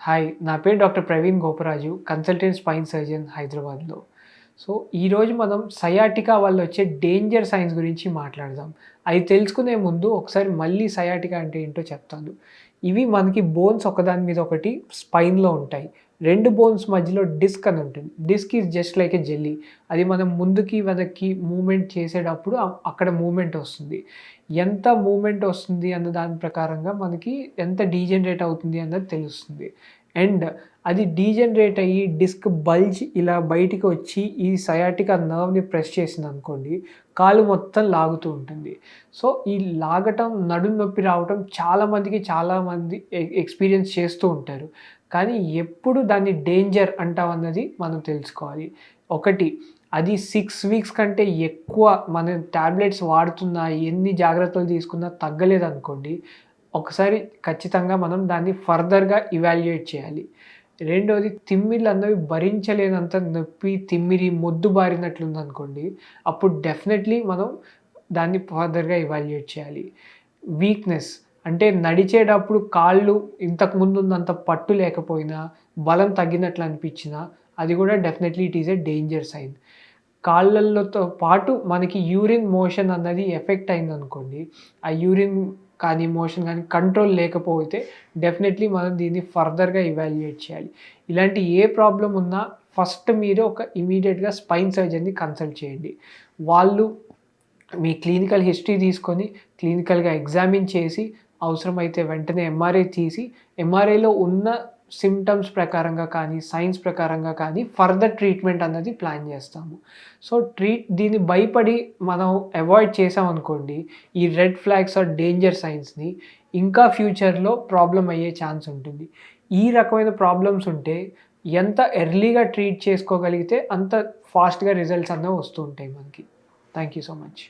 Hi. నా పేరు doctor Praveen Goparaju. Consultant spine surgeon హైదరాబాద్‌లో. సో, ఈరోజు మనం సయాటికా వల్ల వచ్చే డేంజర్ సైన్స్ గురించి మాట్లాడదాం. అయి తెలుసుకునే ముందు ఒకసారి మళ్ళీ సయాటికా అంటే ఏంటో చెప్తాను. ఇవి మనకి బోన్స్ ఒకదాని మీద ఒకటి స్పైన్‌లో ఉంటాయి. 2 బోన్స్ మధ్యలో డిస్క్ అని ఉంటుంది. Disc is just like a jelly. అది మనం ముందుకి, వెనక్కి మూవ్‌మెంట్ చేసేటప్పుడు అక్కడ మూవ్‌మెంట్ వస్తుంది. ఎంత మూవ్‌మెంట్ వస్తుంది అన్న దాని ప్రకారంగా మనకి ఎంత డీజనరేట్ అవుతుంది అన్నది తెలుస్తుంది. అండ్ అది డీజనరేట్ అయ్యి డిస్క్ బల్జ్ ఇలా బయటికి వచ్చి ఈ సయాటికా నర్వ్‌ని ప్రెస్ చేసిందనుకోండి, కాలు మొత్తం లాగుతూ ఉంటుంది. సో, ఈ లాగటం, నడుము నొప్పి రావటం చాలామంది ఎక్స్‌పీరియన్స్ చేస్తూ ఉంటారు. కానీ ఎప్పుడు దాన్ని డేంజర్ అంటామన్నది మనం తెలుసుకోవాలి. ఒకటి, అది 6 వీక్స్ కంటే ఎక్కువ మనం టాబ్లెట్స్ వాడుతున్నా, ఎన్ని జాగ్రత్తలు తీసుకున్నా తగ్గలేదనుకోండి, ఒకసారి ఖచ్చితంగా మనం దాన్ని ఫర్దర్‌గా ఇవాల్యుయేట్ చేయాలి. రెండోది, తిమ్మిర్లన్నవి భరించలేనంత నొప్పి, తిమ్మిరి, మొద్దుబారినట్లుందనుకోండి, అప్పుడు డెఫినెట్‌లీ మనం దాన్ని ఫర్దర్‌గా ఇవాల్యుయేట్ చేయాలి. వీక్‌నెస్ అంటే నడిచేటప్పుడు కాళ్ళు ఇంతకుముందున్నంత పట్టు లేకపోయినా, బలం తగ్గినట్లు అనిపించినా, అది కూడా definitely it is a danger sign. కాళ్ళతో పాటు మనకి యూరిన్ మోషన్ అన్నది ఎఫెక్ట్ అయిందనుకోండి, ఆ యూరిన్ కానీ, మోషన్ కానీ కంట్రోల్ లేకపోతే డెఫినెట్‌లీ మనం దీన్ని ఫర్దర్‌గా ఇవాల్యుయేట్ చేయాలి. ఇలాంటి ఏ ప్రాబ్లమ్ ఉన్నా ఫస్ట్ మీరు ఇమ్మీడియేట్‌గా స్పైన్ సర్జన్‌ని కన్సల్ట్ చేయండి. వాళ్ళు మీ క్లినికల్ హిస్టరీ తీసుకొని, క్లినికల్‌గా ఎగ్జామిన్ చేసి, అవసరమైతే వెంటనే ఎంఆర్ఐ తీసి, ఎంఆర్ఐలో ఉన్న సింప్టమ్స్ ప్రకారంగా కానీ, సైన్స్ ప్రకారంగా కానీ ఫర్దర్ ట్రీట్మెంట్ అన్నది ప్లాన్ చేస్తాము. సో, దీన్ని భయపడి మనం అవాయిడ్ చేసామనుకోండి, ఈ రెడ్ ఫ్లాగ్స్ ఆర్ డేంజర్ సైన్స్‌ని ఇంకా ఫ్యూచర్‌లో ప్రాబ్లమ్ అయ్యే ఛాన్స్ ఉంటుంది. ఈ రకమైన ప్రాబ్లమ్స్ ఉంటే ఎంత ఎర్లీగా ట్రీట్ చేసుకోగలిగితే అంత ఫాస్ట్‌గా రిజల్ట్స్ అన్నవి వస్తూ ఉంటాయి మనకి. Thank you so much.